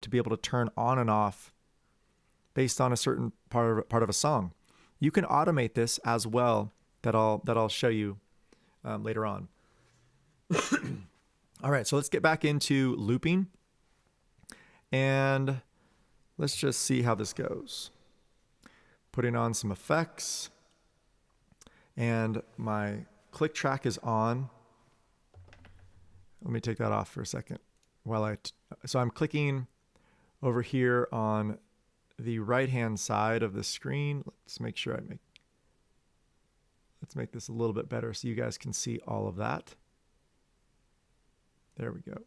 to be able to turn on and off based on a certain part of a song. You can automate this as well, that I'll show you later on. All right, so let's get back into looping, and let's just see how this goes. Putting on some effects, and my click track is on. Let me take that off for a second. So I'm clicking over here on the right-hand side of the screen. Let's make sure let's make this a little bit better so you guys can see all of that. There we go.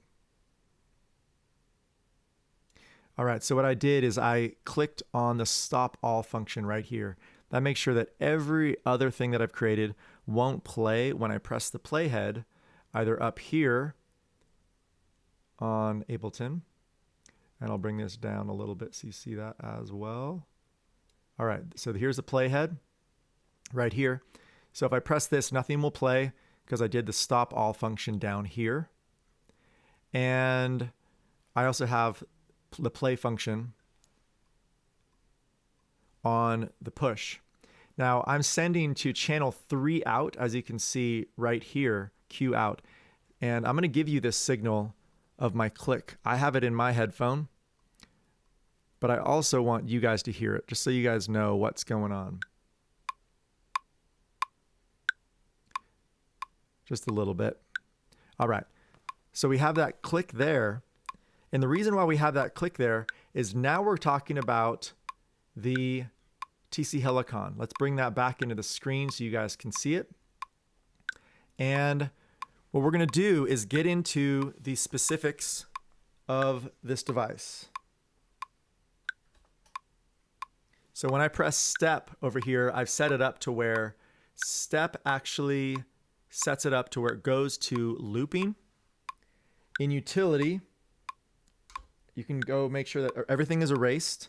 All right, so what I did is I clicked on the stop all function right here. That makes sure that every other thing that I've created won't play when I press the playhead, either up here on Ableton, and I'll bring this down a little bit so you see that as well. All right, so here's the playhead right here. So if I press this, nothing will play because I did the stop all function down here. And I also have the play function on the push. Now I'm sending to channel 3 out, as you can see right here, Q out. And I'm going to give you this signal of my click. I have it in my headphone, but I also want you guys to hear it, just so you guys know what's going on. Just a little bit. All right. So we have that click there. And the reason why we have that click there is now we're talking about the TC Helicon. Let's bring that back into the screen so you guys can see it. And what we're going to do is get into the specifics of this device. So when I press step over here, I've set it up to where step actually sets it up to where it goes to looping. In utility, you can go make sure that everything is erased.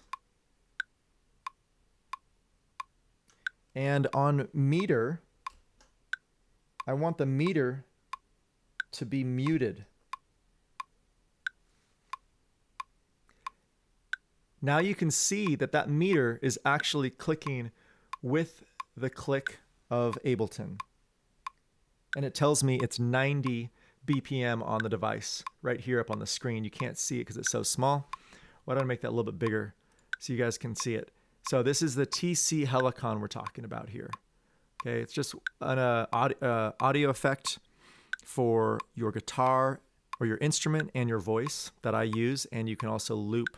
And on meter, I want the meter to be muted. Now you can see that that meter is actually clicking with the click of Ableton. And it tells me it's 90 BPM on the device right here up on the screen. You can't see it because it's so small. Why don't I make that a little bit bigger so you guys can see it? So this is the TC Helicon we're talking about here. Okay, it's just an audio effect for your guitar or your instrument and your voice that I use, and you can also loop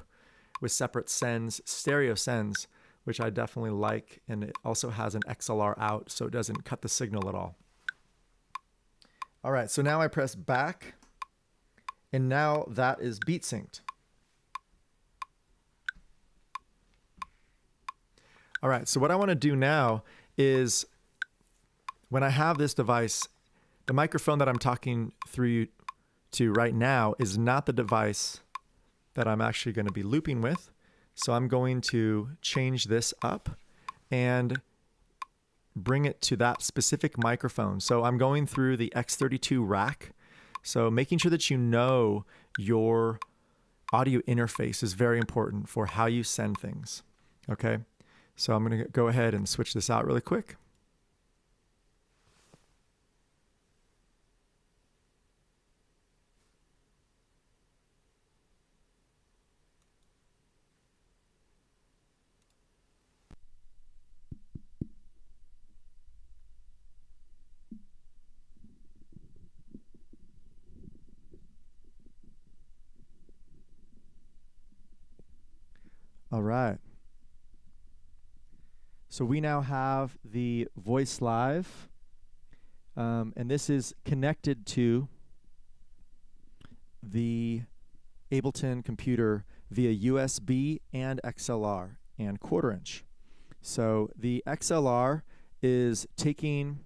with separate sends, stereo sends, which I definitely like, and it also has an XLR out, so it doesn't cut the signal at all. All right, so now I press back, and now that is beat synced. All right, so what I want to do now is when I have this device, the microphone that I'm talking through to right now is not the device that I'm actually going to be looping with. So I'm going to change this up and bring it to that specific microphone. So I'm going through the X32 rack. So making sure that you know your audio interface is very important for how you send things. Okay, so I'm going to go ahead and switch this out really quick. All right. So we now have the voice live, and this is connected to the Ableton computer via USB and XLR and 1/4 inch. So the XLR is taking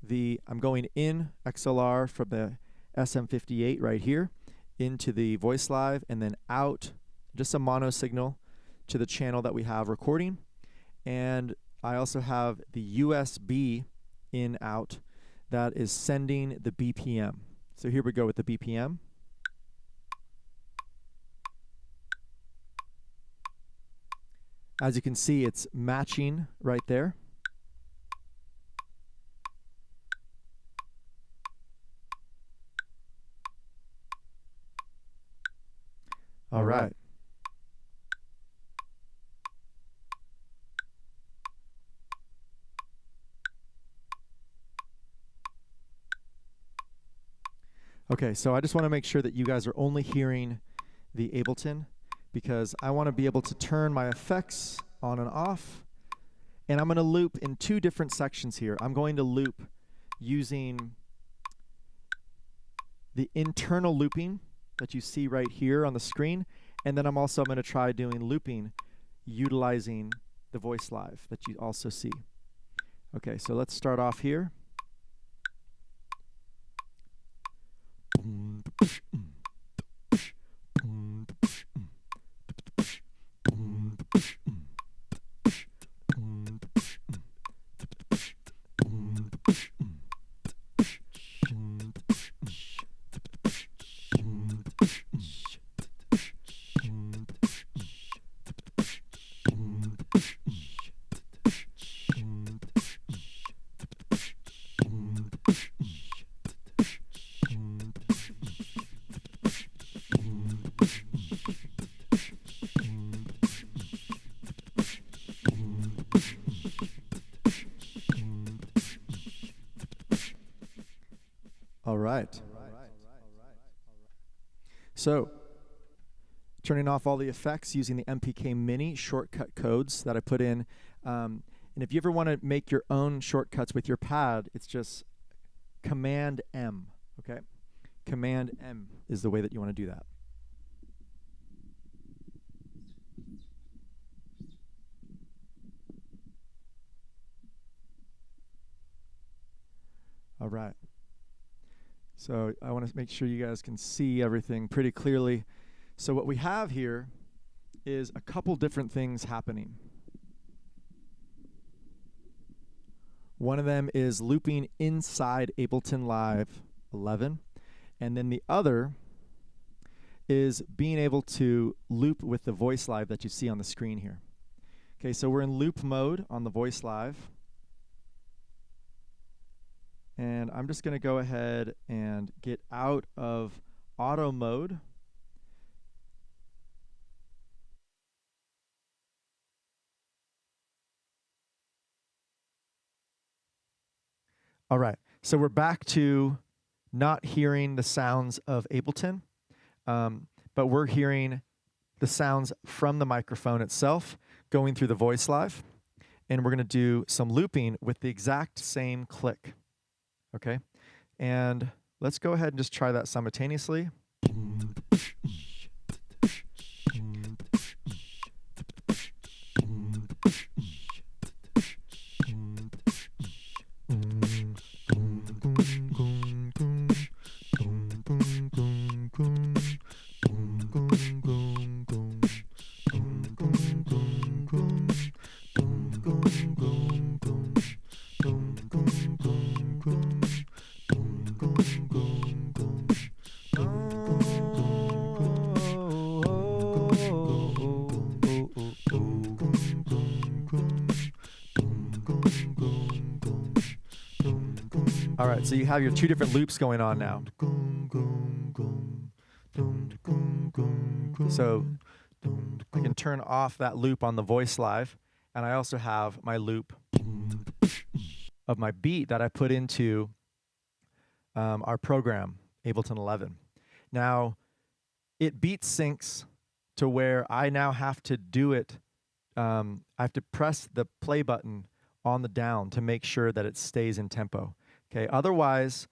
I'm going in XLR from the SM58 right here into the voice live, and then out just a mono signal to the channel that we have recording. And I also have the USB in out that is sending the BPM. So here we go with the BPM. As you can see, it's matching right there. All right. Okay, so I just want to make sure that you guys are only hearing the Ableton, because I want to be able to turn my effects on and off. And I'm going to loop in two different sections here. I'm going to loop using the internal looping that you see right here on the screen. And then I'm also going to try doing looping utilizing the voice live that you also see. Okay, so let's start off here. All right. So, turning off all the effects using the MPK Mini shortcut codes that I put in. And if you ever want to make your own shortcuts with your pad, it's just Command M, okay? Command M is the way that you want to do that. All right. So I want to make sure you guys can see everything pretty clearly. So what we have here is a couple different things happening. One of them is looping inside Ableton Live 11, and then the other is being able to loop with the voice live that you see on the screen here. Okay, so we're in loop mode on the voice live. And I'm just going to go ahead and get out of auto mode. All right, so we're back to not hearing the sounds of Ableton, but we're hearing the sounds from the microphone itself going through the voice live. And we're going to do some looping with the exact same click. Okay, and let's go ahead and just try that simultaneously. All right, so you have your two different loops going on now. So I can turn off that loop on the voice live, and I also have my loop of my beat that I put into our program, Ableton 11. Now, it beat syncs to where I now have to do it. I have to press the play button on the down to make sure that it stays in tempo. Okay, otherwise,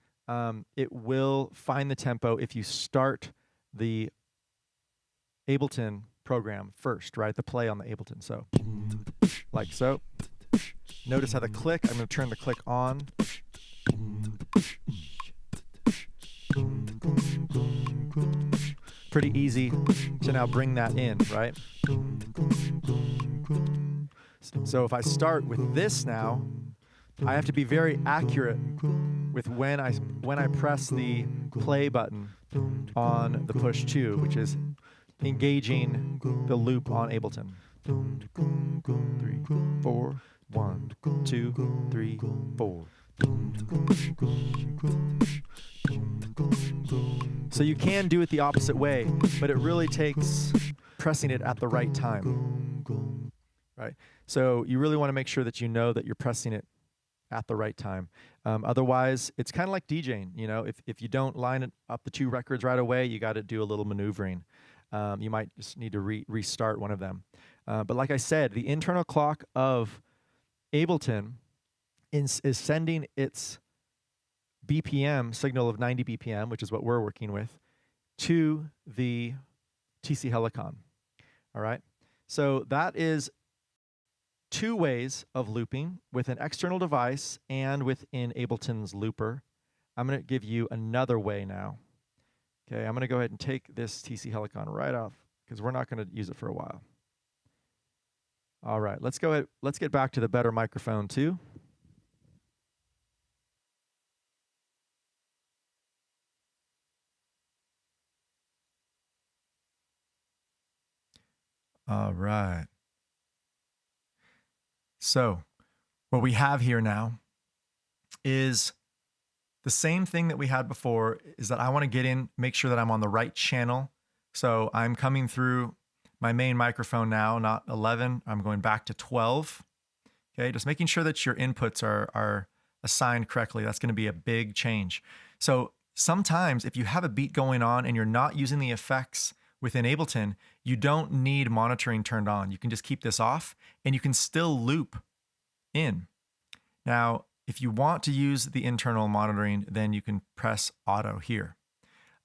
it will find the tempo if you start the Ableton program first, right? The play on the Ableton. So, like so. Notice how the click, I'm going to turn the click on. Pretty easy to now bring that in, right? So if I start with this now, I have to be very accurate with when I press the play button on the push 2, which is engaging the loop on Ableton. 3, 4, 1, 2, 3, 4. So you can do it the opposite way, but it really takes pressing it at the right time, right? So you really want to make sure that you know that you're pressing it at the right time. Otherwise, it's kind of like DJing. You know, if you don't line it up the two records right away, you got to do a little maneuvering. You might just need to restart one of them. But like I said, the internal clock of Ableton is sending its BPM signal of 90 BPM, which is what we're working with, to the TC Helicon. All right. So that is two ways of looping with an external device and within Ableton's looper. I'm going to give you another way now. Okay, I'm going to go ahead and take this TC Helicon right off because we're not going to use it for a while. All right, let's go ahead. Let's get back to the better microphone too. All right. So what we have here now is the same thing that we had before, is that I want to get in, make sure that I'm on the right channel. So I'm coming through my main microphone now, not 11. I'm going back to 12. Okay, just making sure that your inputs are assigned correctly. That's going to be a big change. So sometimes if you have a beat going on and you're not using the effects within Ableton, you don't need monitoring turned on. You can just keep this off and you can still loop in. Now, if you want to use the internal monitoring, then you can press auto here.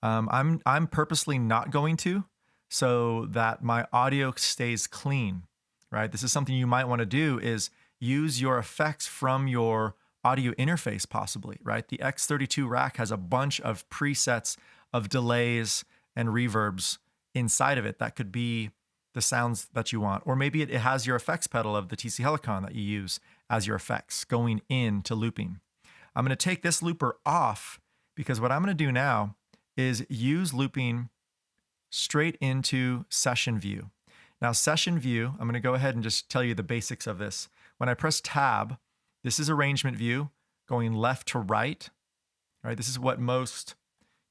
I'm purposely not going to, so that my audio stays clean, right? This is something you might want to do, is use your effects from your audio interface possibly, right? The X32 rack has a bunch of presets of delays and reverbs inside of it. That could be the sounds that you want. Or maybe it has your effects pedal of the TC Helicon that you use as your effects going into looping. I'm going to take this looper off because what I'm going to do now is use looping straight into session view. Now, session view, I'm going to go ahead and just tell you the basics of this. When I press tab, this is arrangement view going left to right. Right? This is what most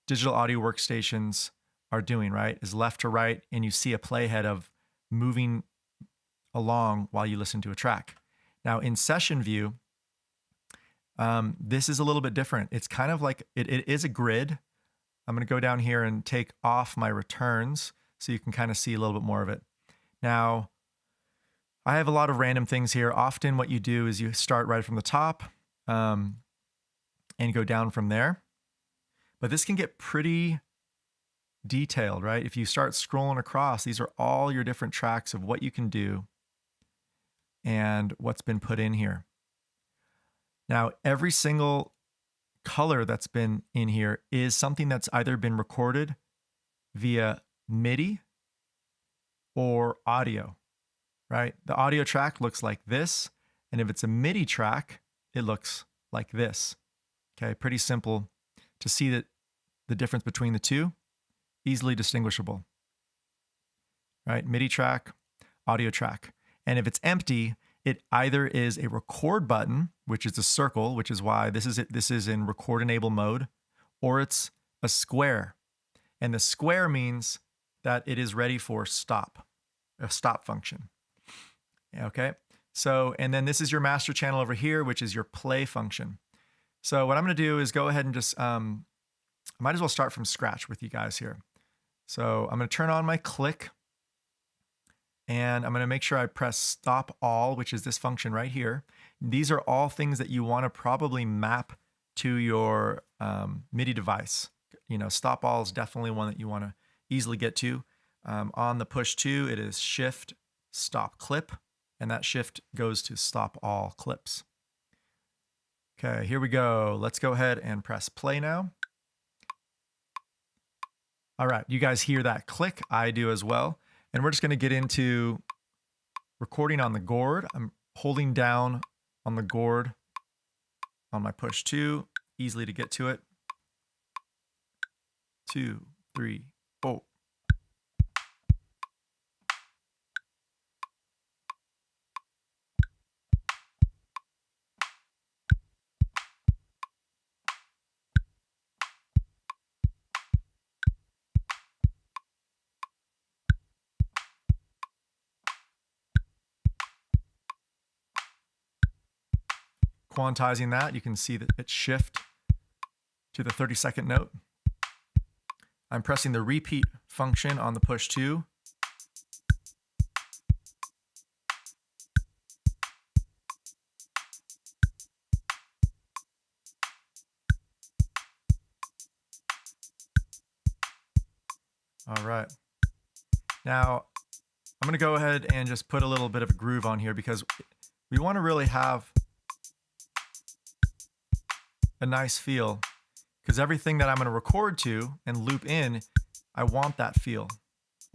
digital audio workstations are doing, right? Is left to right, and you see a playhead of moving along while you listen to a track. Now, in session view, this is a little bit different. It's kind of like, it is a grid. I'm going to go down here and take off my returns so you can kind of see a little bit more of it. Now, I have a lot of random things here. Often what you do is you start right from the top and go down from there. But this can get pretty detailed, right? If you start scrolling across, these are all your different tracks of what you can do and what's been put in here. Now, every single color that's been in here is something that's either been recorded via MIDI or audio, right? The audio track looks like this, and if it's a MIDI track, it looks like this. Okay, pretty simple to see that the difference between the two, easily distinguishable, right? MIDI track, audio track. And if it's empty, it either is a record button, which is a circle, which is why this is in record enable mode, or it's a square. And the square means that it is ready for stop, a stop function. Okay. So, and then this is your master channel over here, which is your play function. So what I'm going to do is go ahead and just, might as well start from scratch with you guys here. So I'm going to turn on my click. And I'm going to make sure I press stop all, which is this function right here. These are all things that you want to probably map to your MIDI device. You know, stop all is definitely one that you want to easily get to. On the push 2, it is shift stop clip, and that shift goes to stop all clips. Okay, here we go. Let's go ahead and press play now. All right, you guys hear that click? I do as well. And we're just going to get into recording on the gourd. I'm holding down on the gourd on my push 2, easily to get to it. 2, 3, 4. quantizing that, you can see that it shift to the 32nd note. I'm pressing the repeat function on the push 2. All right. Now, I'm going to go ahead and just put a little bit of a groove on here because we want to really have a nice feel, because everything that I'm going to record to and loop in, I want that feel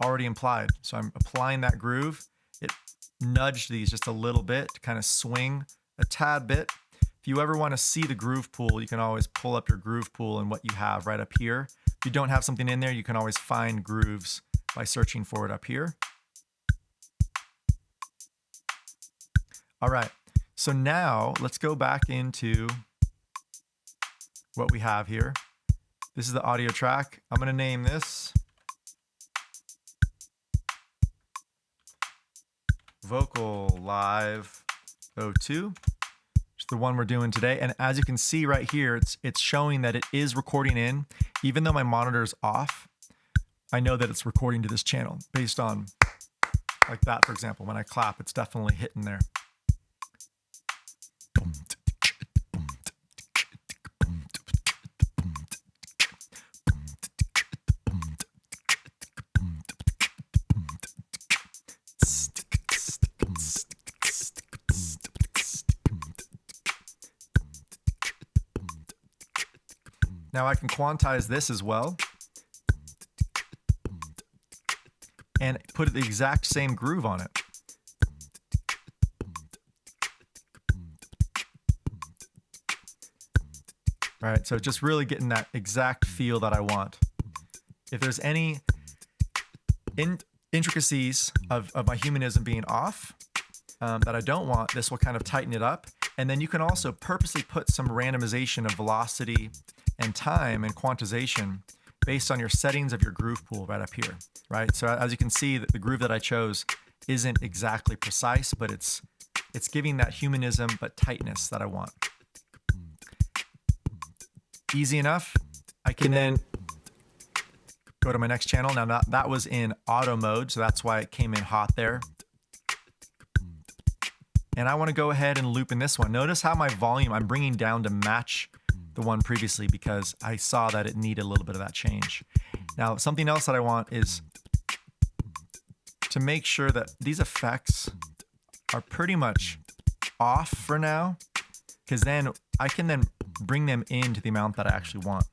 already implied. So I'm applying that groove. It nudged these just a little bit to kind of swing a tad bit. If you ever want to see the groove pool, you can always pull up your groove pool and what you have right up here. If you don't have something in there, you can always find grooves by searching for it up here. All right, so now let's go back into what we have here. This is the audio track. I'm going to name this Vocal Live 02. The one we're doing today. And as you can see right here, it's showing that it is recording in. Even though my monitor is off, I know that it's recording to this channel based on, like that, for example. When I clap, it's definitely hitting there. Now I can quantize this as well and put the exact same groove on it. All right, so just really getting that exact feel that I want. If there's any intricacies of my humanism being off that I don't want, this will kind of tighten it up. And then you can also purposely put some randomization of velocity and time and quantization based on your settings of your groove pool right up here, right? So as you can see, the groove that I chose isn't exactly precise, but it's giving that humanism but tightness that I want. Easy enough. I can then go to my next channel. Now that was in auto mode, so that's why it came in hot there. And I want to go ahead and loop in this one. Notice how my volume I'm bringing down to match the one previously because I saw that it needed a little bit of that change. Now, something else that I want is to make sure that these effects are pretty much off for now, because then I can then bring them into the amount that I actually want.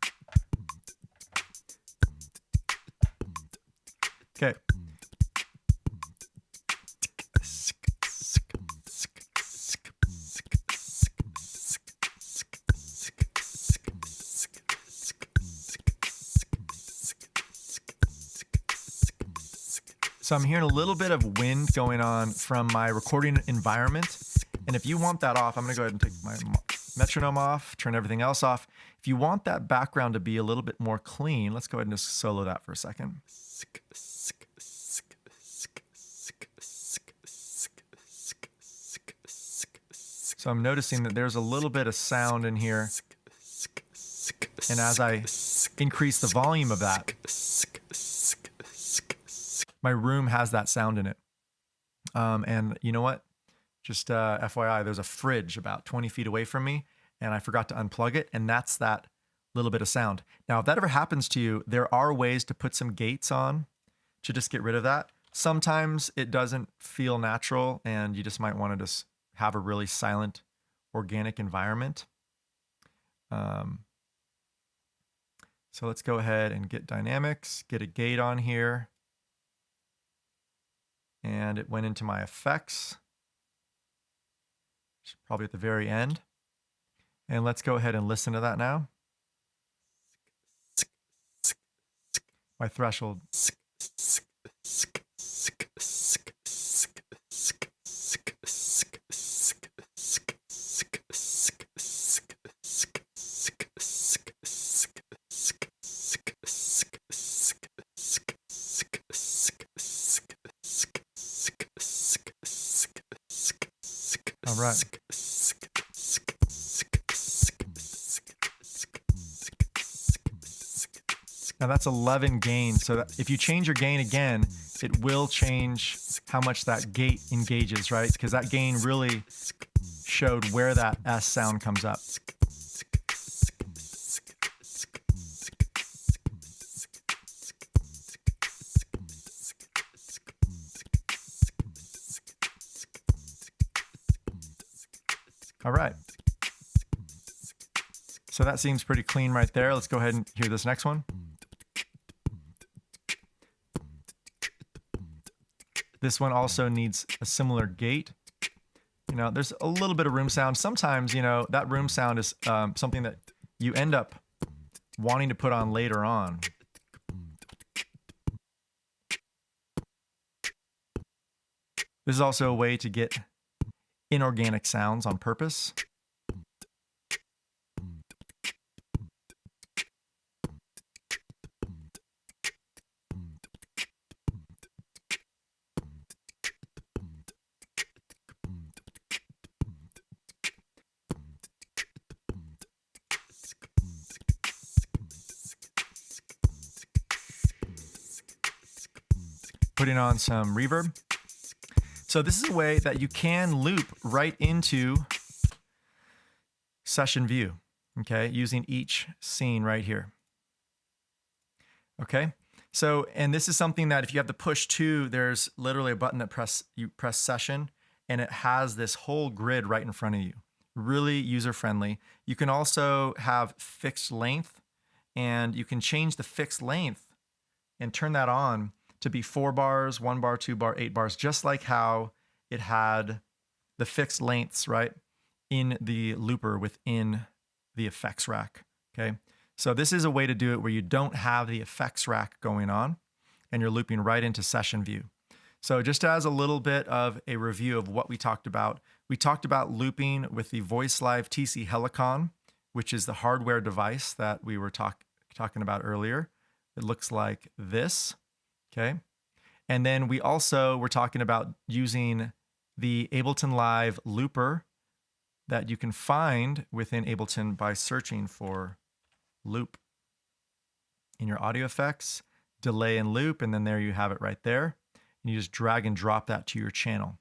Okay. So I'm hearing a little bit of wind going on from my recording environment. And if you want that off, I'm going to go ahead and take my metronome off, turn everything else off. If you want that background to be a little bit more clean, let's go ahead and just solo that for a second. So I'm noticing that there's a little bit of sound in here. And as I increase the volume of that, my room has that sound in it. And you know what? Just FYI, there's a fridge about 20 feet away from me, and I forgot to unplug it, and that's that little bit of sound. Now, if that ever happens to you, there are ways to put some gates on to just get rid of that. Sometimes it doesn't feel natural, and you just might want to just have a really silent, organic environment. So let's go ahead and get dynamics, get a gate on here. And it went into my effects, probably at the very end. And let's go ahead and listen to that now. My threshold. All right. Now that's 11 gain. So that if you change your gain again, it will change how much that gate engages, right? Because that gain really showed where that S sound comes up. All right. So that seems pretty clean right there. Let's go ahead and hear this next one. This one also needs a similar gate. You know, there's a little bit of room sound. Sometimes, you know, that room sound is something that you end up wanting to put on later on. This is also a way to get inorganic sounds on purpose. Putting on some reverb. So this is a way that you can loop right into session view, okay, using each scene right here. Okay, so, and this is something that if you have the push to, there's literally a button that you press session, and it has this whole grid right in front of you. Really user-friendly. You can also have fixed length, and you can change the fixed length and turn that on to be 4 bars, 1 bar, 2 bar, 8 bars, just like how it had the fixed lengths, right, in the looper within the effects rack, okay? So this is a way to do it where you don't have the effects rack going on and you're looping right into session view. So just as a little bit of a review of what we talked about looping with the Voice Live TC Helicon, which is the hardware device that we were talking about earlier. It looks like this. Okay. And then we also were talking about using the Ableton Live looper that you can find within Ableton by searching for loop in your audio effects, delay and loop, and then there you have it right there. And you just drag and drop that to your channel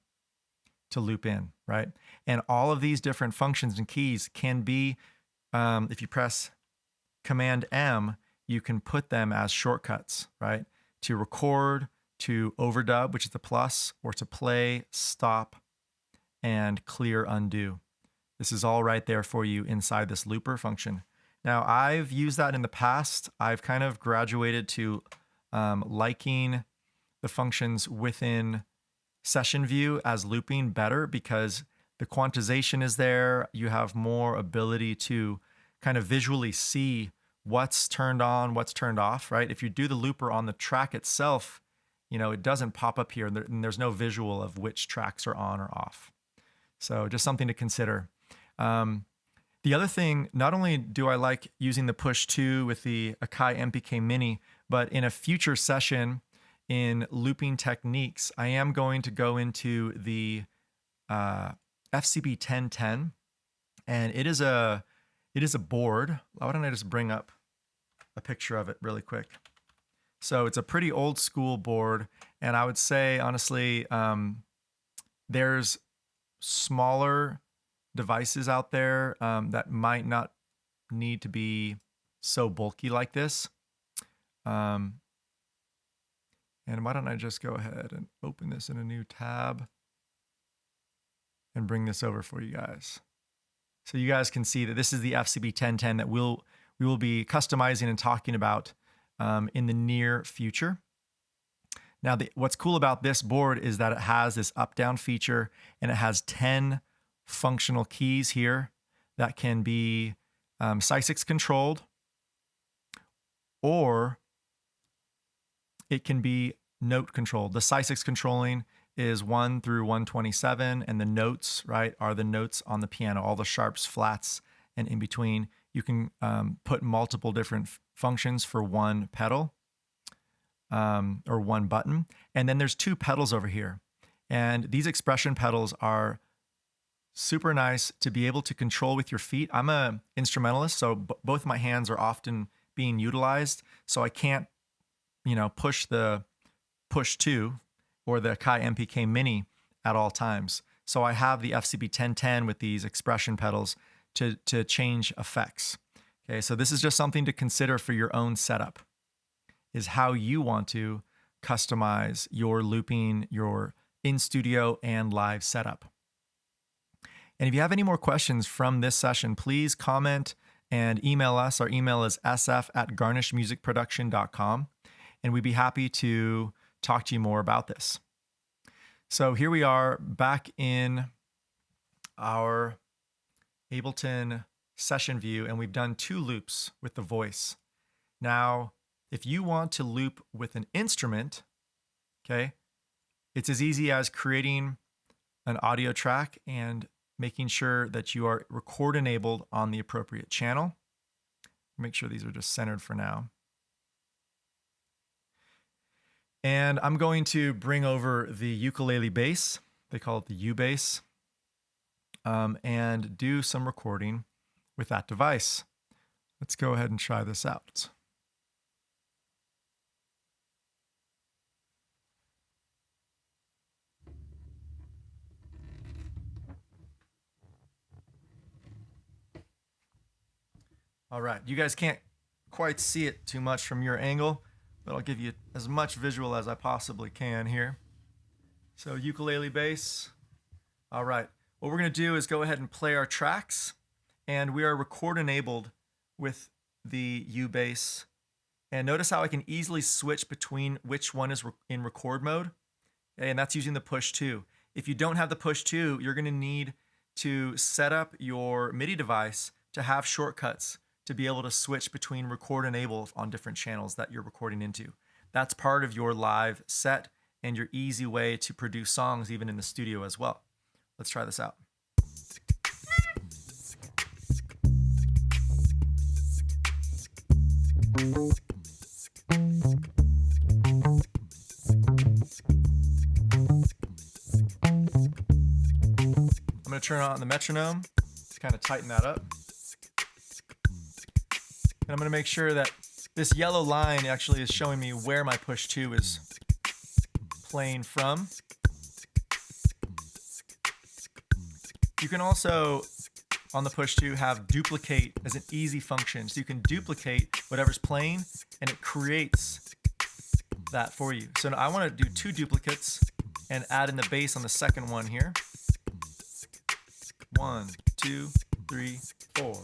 to loop in, right? And all of these different functions and keys can be, if you press Command M, you can put them as shortcuts, right? To record, to overdub, which is the plus, or to play, stop, and clear, undo. This is all right there for you inside this looper function. Now, I've used that in the past. I've kind of graduated to liking the functions within session view as looping better because the quantization is there. You have more ability to kind of visually see what's turned on, what's turned off, right? If you do the looper on the track itself, you know, it doesn't pop up here and there's no visual of which tracks are on or off. So just something to consider. The other thing, not only do I like using the push to with the Akai MPK Mini, but in a future session in looping techniques, I am going to go into the FCB 1010, and it is a board. Why don't I just bring up a picture of it really quick? So it's a pretty old school board, and I would say, honestly, there's smaller devices out there that might not need to be so bulky like this. And why don't I just go ahead and open this in a new tab and bring this over for you guys. So you guys can see that this is the FCB 1010 that we will be customizing and talking about in the near future. Now, what's cool about this board is that it has this up-down feature, and it has 10 functional keys here that can be SysX controlled, or it can be note controlled. The SysX controlling is 1 through 127, and the notes, right, are the notes on the piano, all the sharps, flats, and in between. You can put multiple different functions for one pedal or one button. And then there's 2 pedals over here. And these expression pedals are super nice to be able to control with your feet. I'm an instrumentalist, so both my hands are often being utilized. So I can't, you know, push the push 2 or the Kai MPK Mini at all times. So I have the FCB 1010 with these expression pedals to change effects. Okay, so this is just something to consider for your own setup, is how you want to customize your looping, your in-studio and live setup. And if you have any more questions from this session, please comment and email us. Our email is sf@garnishmusicproduction.com, and we'd be happy to talk to you more about this. So here we are back in our Ableton session view, and we've done 2 loops with the voice. Now, if you want to loop with an instrument, okay, it's as easy as creating an audio track and making sure that you are record enabled on the appropriate channel. Make sure these are just centered for now. And I'm going to bring over the ukulele bass, they call it the U bass, and do some recording with that device. Let's go ahead and try this out. All right, you guys can't quite see it too much from your angle, but I'll give you as much visual as I possibly can here. So ukulele bass. All right, what we're gonna do is go ahead and play our tracks, and we are record enabled with the U bass. And notice how I can easily switch between which one is in record mode. Okay, and that's using the push 2. If you don't have the push 2, you're gonna need to set up your MIDI device to have shortcuts to be able to switch between record enable on different channels that you're recording into. That's part of your live set and your easy way to produce songs even in the studio as well. Let's try this out. I'm going to turn on the metronome to kind of tighten that up. And I'm going to make sure that this yellow line actually is showing me where my push 2 is playing from. You can also, on the push 2, have duplicate as an easy function. So you can duplicate whatever's playing, and it creates that for you. So I want to do 2 duplicates and add in the bass on the second one here. 1, 2, 3, 4.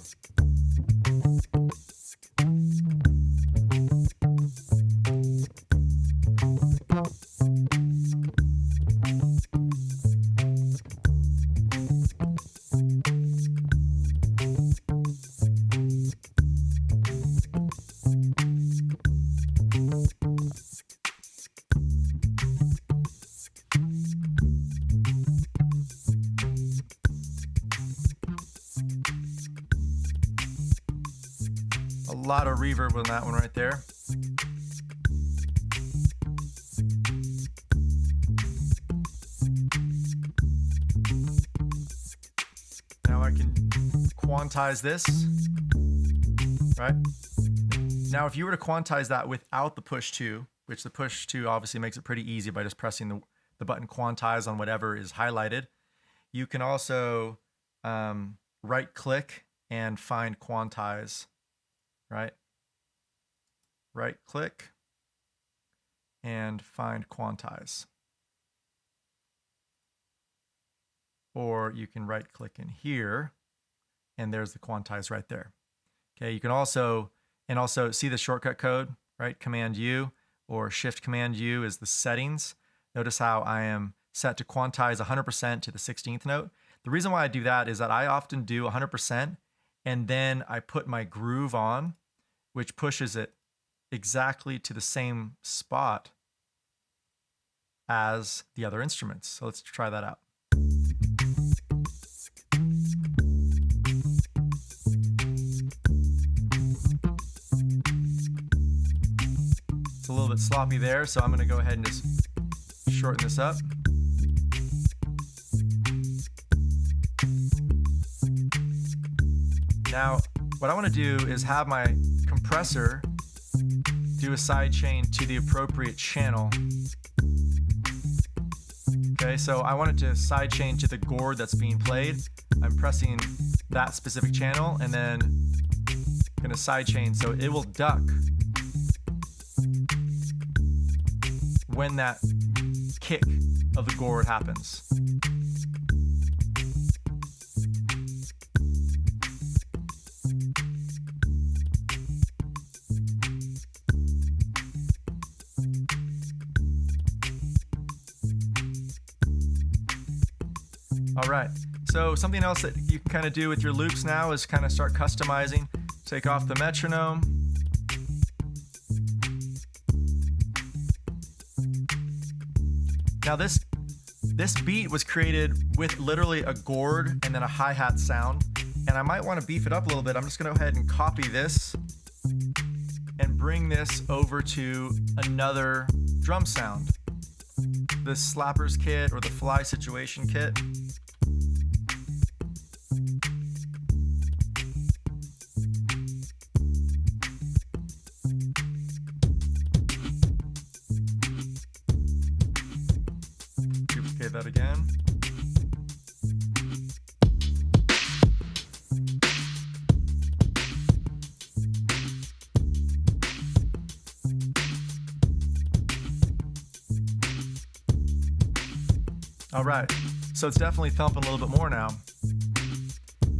A lot of reverb on that one right there. Now I can quantize this, right? Now if you were to quantize that without the push 2, which the push 2 obviously makes it pretty easy by just pressing the button quantize on whatever is highlighted, you can also right click and find quantize. Right? Right click and find quantize. Or you can right click in here and there's the quantize right there. Okay, you can also see the shortcut code, right? Command U or Shift Command U is the settings. Notice how I am set to quantize 100% to the 16th note. The reason why I do that is that I often do 100% and then I put my groove on, which pushes it exactly to the same spot as the other instruments. So let's try that out. It's a little bit sloppy there, so I'm going to go ahead and just shorten this up. Now, what I want to do is have my compressor do a side chain to the appropriate channel. Okay, so I want it to side chain to the gourd that's being played. I'm pressing that specific channel and then I'm gonna side chain so it will duck when that kick of the gourd happens. All right, so something else that you can kind of do with your loops now is kind of start customizing. Take off the metronome. Now this beat was created with literally a gourd and then a hi-hat sound, and I might want to beef it up a little bit. I'm just going to go ahead and copy this and bring this over to another drum sound. The slappers kit or the fly situation kit. Duplicate that again. All right, so it's definitely thumping a little bit more now.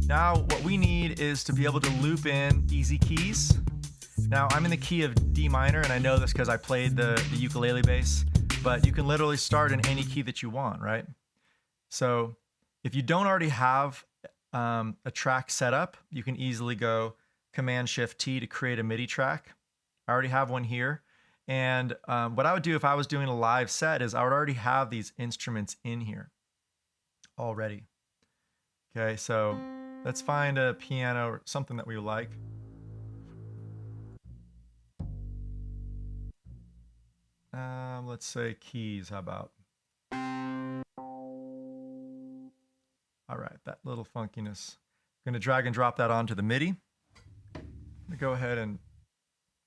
Now what we need is to be able to loop in easy keys. Now I'm in the key of D minor, and I know this because I played the ukulele bass, but you can literally start in any key that you want, right? So if you don't already have a track set up, you can easily go Command-Shift-T to create a MIDI track. I already have one here. And what I would do if I was doing a live set is I would already have these instruments in here already. Okay, so let's find a piano or something that we like. Let's say keys, how about? All right, that little funkiness. I'm gonna drag and drop that onto the MIDI. I'm gonna go ahead and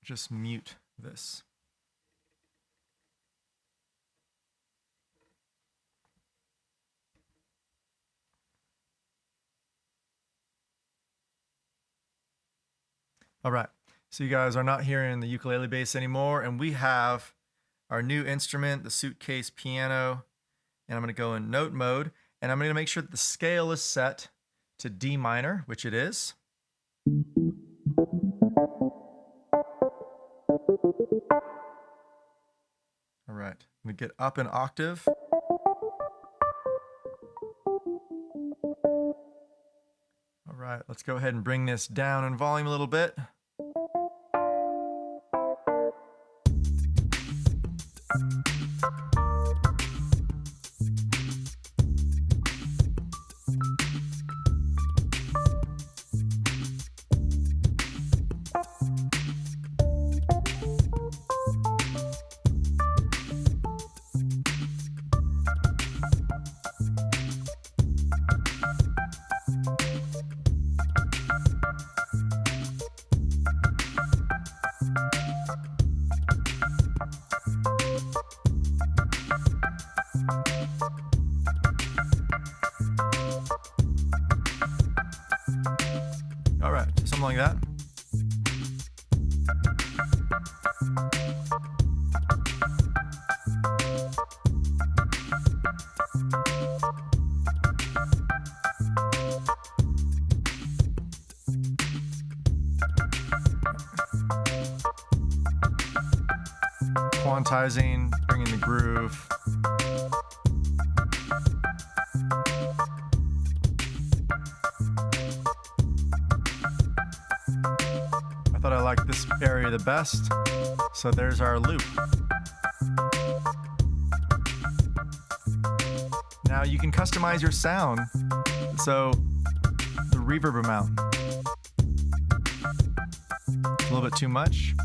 just mute this. All right, so you guys are not hearing the ukulele bass anymore, and we have our new instrument, the suitcase piano, and I'm gonna go in note mode, and I'm gonna make sure that the scale is set to D minor, which it is. All right, I'm gonna get up an octave. All right, let's go ahead and bring this down in volume a little bit. All right, something like that. Quantizing, bringing the groove. I thought I liked this area the best, so there's our loop. Now you can customize your sound, so the reverb amount. A little bit too much.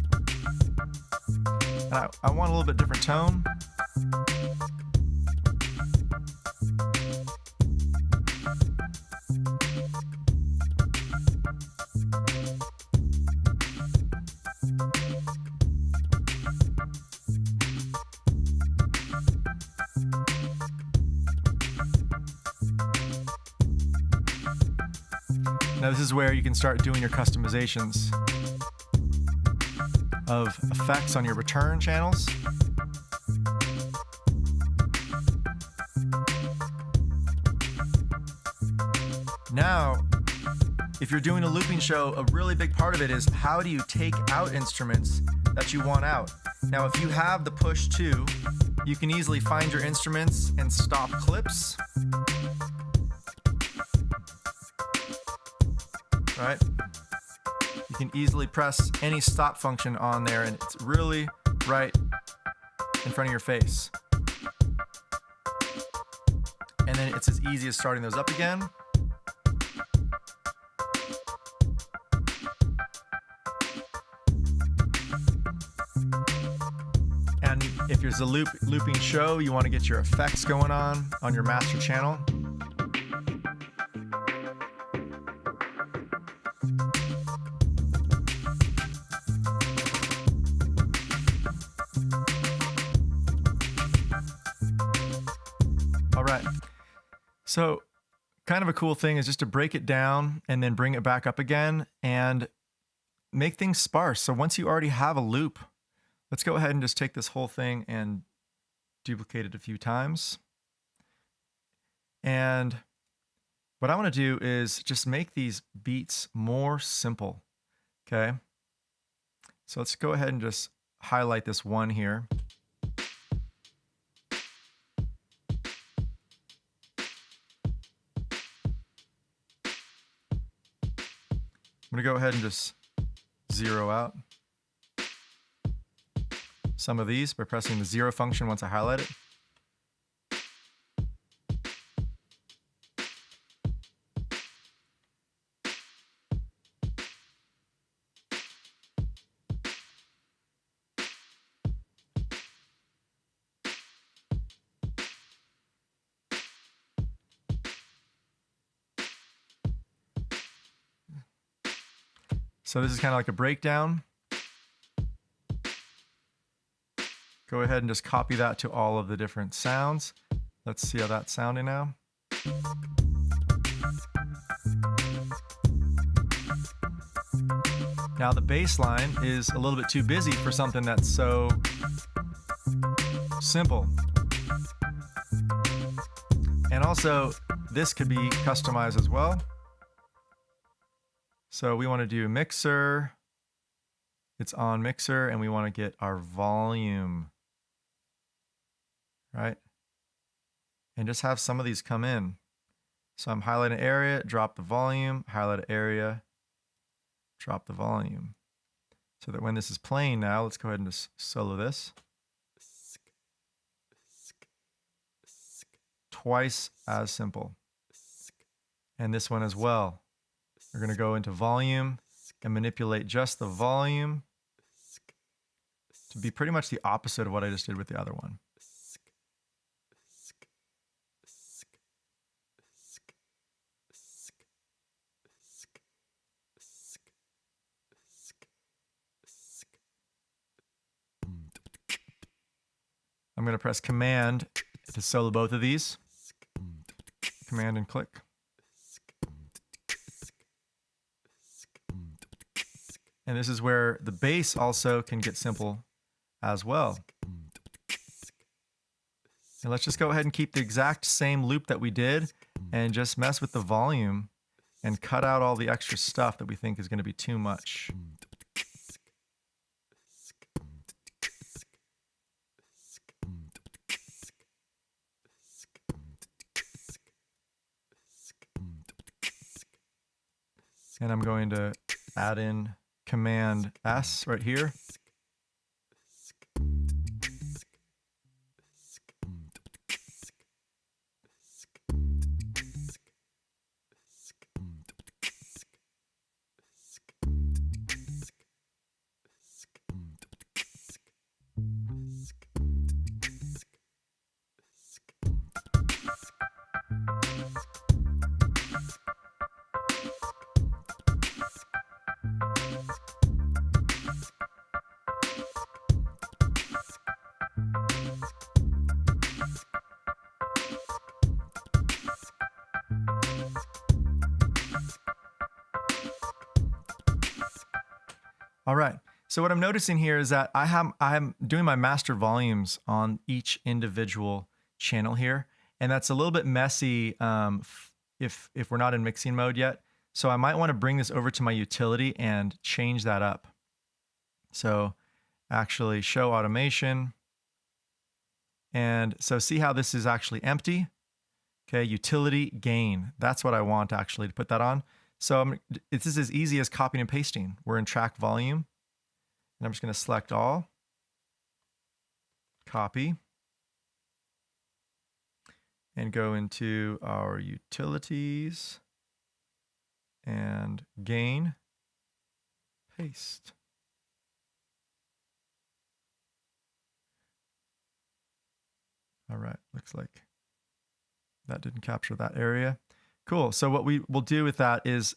And I want a little bit different tone. Now this is where you can start doing your customizations of effects on your return channels. Now, if you're doing a looping show, a really big part of it is how do you take out instruments that you want out? Now, if you have the push 2, you can easily find your instruments and stop clips. Right? You can easily press any stop function on there and it's really right in front of your face. And then it's as easy as starting those up again. And if there's a looping show, you want to get your effects going on your master channel. All right. So kind of a cool thing is just to break it down and then bring it back up again and make things sparse. So once you already have a loop, let's go ahead and just take this whole thing and duplicate it a few times. And what I want to do is just make these beats more simple. Okay. So let's go ahead and just highlight this one here. I'm going to go ahead and just zero out some of these by pressing the 0 function once I highlight it. So this is kind of like a breakdown. Go ahead and just copy that to all of the different sounds. Let's see how that's sounding now. Now the bass line is a little bit too busy for something that's so simple. And also, this could be customized as well. So we want to do mixer. It's on mixer, and we want to get our volume, right? And just have some of these come in. So I'm highlighting area, drop the volume, highlight area, drop the volume. So that when this is playing now, let's go ahead and just solo this. Twice as simple. And this one as well. We're going to go into volume and manipulate just the volume to be pretty much the opposite of what I just did with the other one. I'm going to press Command to solo both of these. Command and click. And this is where the bass also can get simple as well. And let's just go ahead and keep the exact same loop that we did and just mess with the volume and cut out all the extra stuff that we think is going to be too much. And I'm going to add in Command S right here. All right. So what I'm noticing here is that I'm doing my master volumes on each individual channel here, and that's a little bit messy if we're not in mixing mode yet. So I might want to bring this over to my utility and change that up. So actually show automation. And so see how this is actually empty? Okay, utility gain. That's what I want actually to put that on. So this is as easy as copying and pasting. We're in track volume. And I'm just going to select all, copy, and go into our utilities and gain, paste. All right, looks like that didn't capture that area. Cool, so what we will do with that is,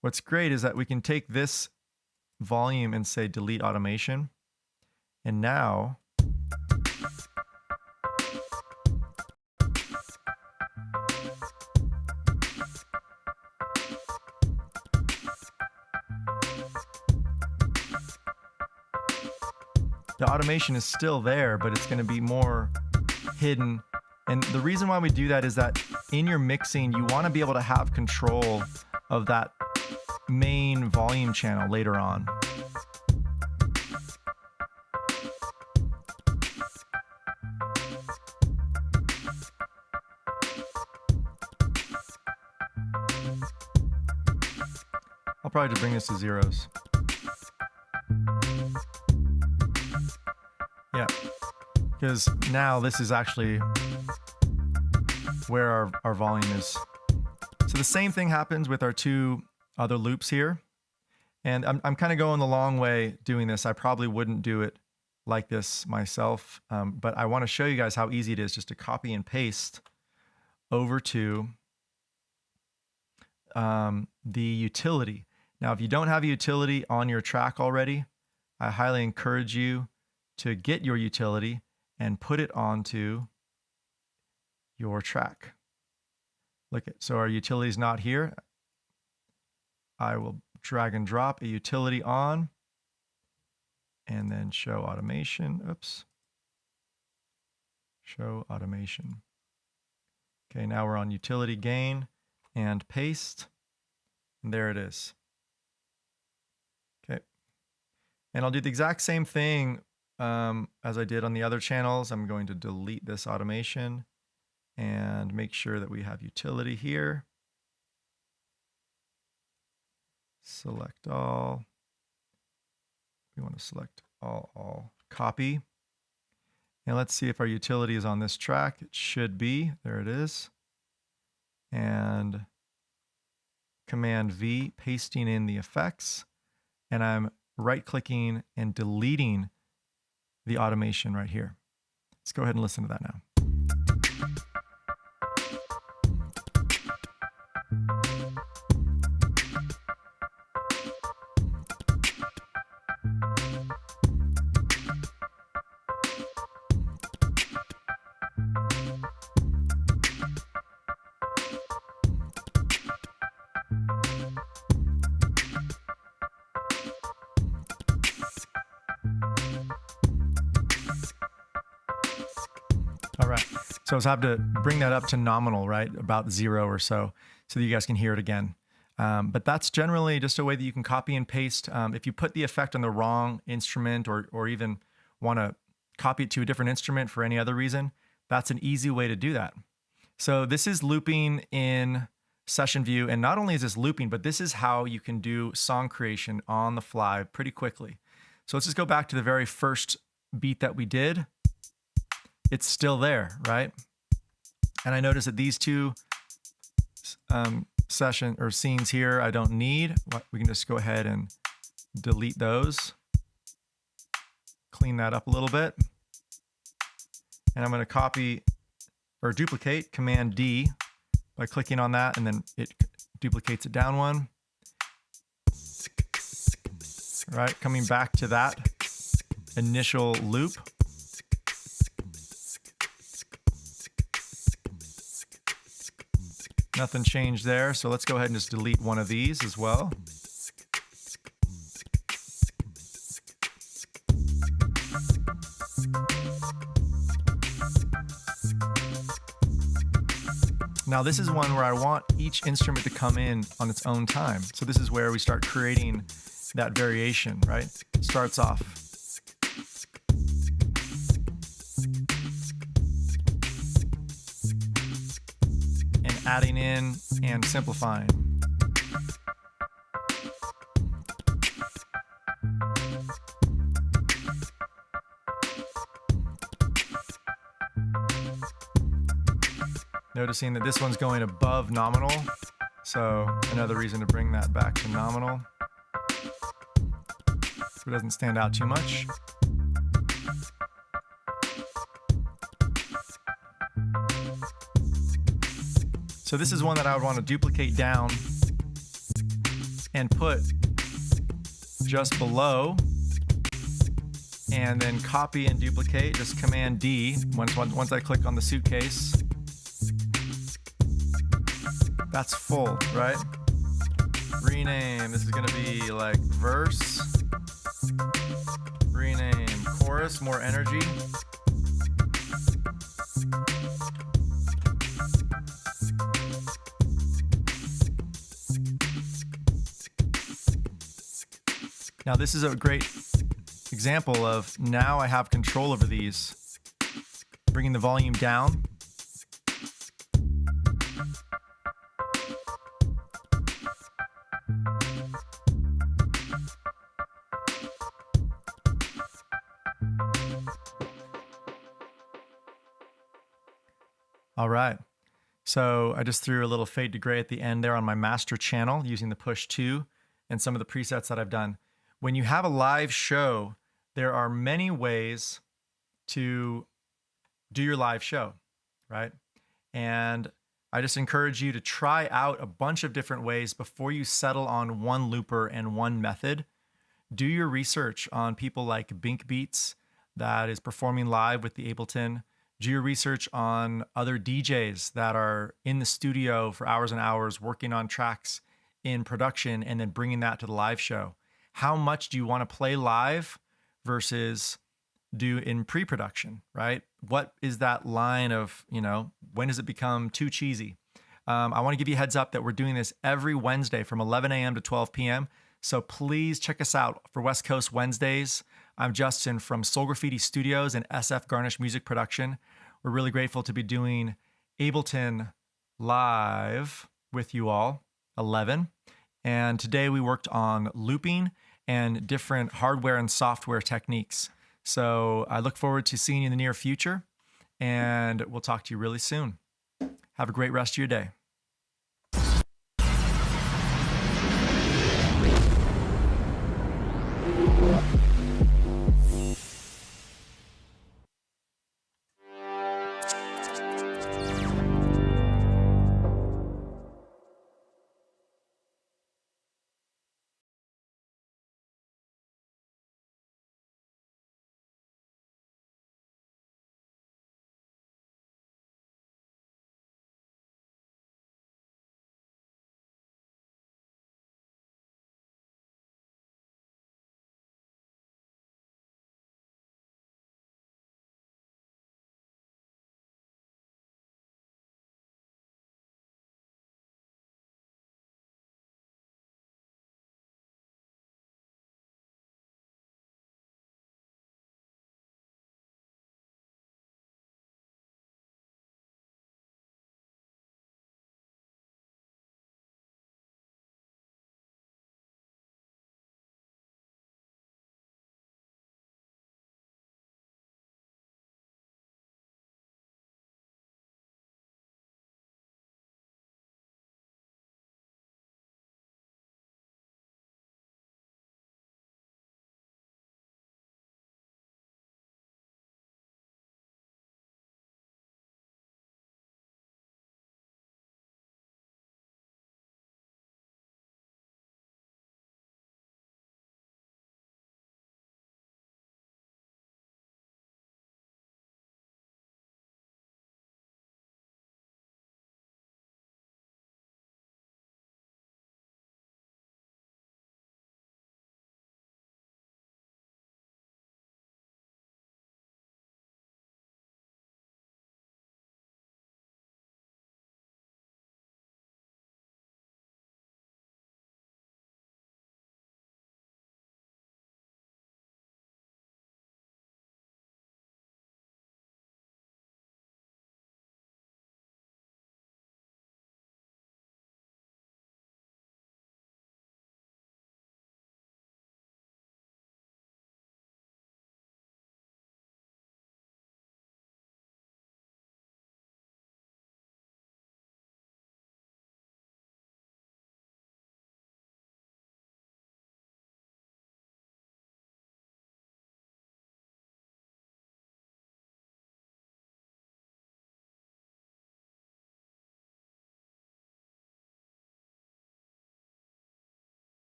what's great is that we can take this volume and say delete automation. And now the automation is still there, but it's going to be more hidden. And the reason why we do that is that in your mixing, you want to be able to have control of that main volume channel later on. I'll probably just bring this to zeros. Yeah, because now this is actually where our volume is. So the same thing happens with our two other loops here. And I'm kind of going the long way doing this. I probably wouldn't do it like this myself, but I want to show you guys how easy it is just to copy and paste over to the utility. Now, if you don't have a utility on your track already, I highly encourage you to get your utility and put it onto your track. Look at, so our utility is not here. I will drag and drop a utility on and then show automation. Oops. Show automation. Okay, now we're on utility gain and paste. And there it is. Okay. And I'll do the exact same thing as I did on the other channels. I'm going to delete this automation and make sure that we have utility here. Select all. We want to select all, copy. And let's see if our utility is on this track. It should be. There it is. And Command V, pasting in the effects. And I'm right-clicking and deleting the automation right here. Let's go ahead and listen to that now. All right, so I have to bring that up to nominal, right? About 0 or so that you guys can hear it again. But that's generally just a way that you can copy and paste. If you put the effect on the wrong instrument or even want to copy it to a different instrument for any other reason, that's an easy way to do that. So this is looping in session view. And not only is this looping, but this is how you can do song creation on the fly pretty quickly. So let's just go back to the very first beat that we did. It's still there, right? And I notice that these two session or scenes here, I don't need. We can just go ahead and delete those. Clean that up a little bit. And I'm going to copy or duplicate Command D by clicking on that, and then it duplicates it down one. All right, coming back to that initial loop. Nothing changed there, so let's go ahead and just delete one of these as well. Now this is one where I want each instrument to come in on its own time. So this is where we start creating that variation, right? Starts off. And adding in and simplifying. Noticing that this one's going above nominal, so another reason to bring that back to nominal so it doesn't stand out too much. So this is one that I would want to duplicate down and put just below, and then copy and duplicate, just Command D once I click on the suitcase. That's full, right? Rename, this is gonna be like verse. Rename chorus, more energy. Now this is a great example of now I have control over these. Bringing the volume down. All right, so I just threw a little fade to gray at the end there on my master channel using the push 2 and some of the presets that I've done. When you have a live show, there are many ways to do your live show, right? And I just encourage you to try out a bunch of different ways before you settle on one looper and one method. Do your research on people like Bink Beats that is performing live with the Ableton. Do your research on other DJs that are in the studio for hours and hours working on tracks in production and then bringing that to the live show. How much do you want to play live versus do in pre-production, right? What is that line of, when does it become too cheesy? I want to give you a heads up that we're doing this every Wednesday from 11 a.m. to 12 p.m. So please check us out for West Coast Wednesdays. I'm Justin from Soul Graffiti Studios and SF Garnish Music Production. We're really grateful to be doing Ableton live with you all, 11. And today we worked on looping and different hardware and software techniques. So I look forward to seeing you in the near future, and we'll talk to you really soon. Have a great rest of your day.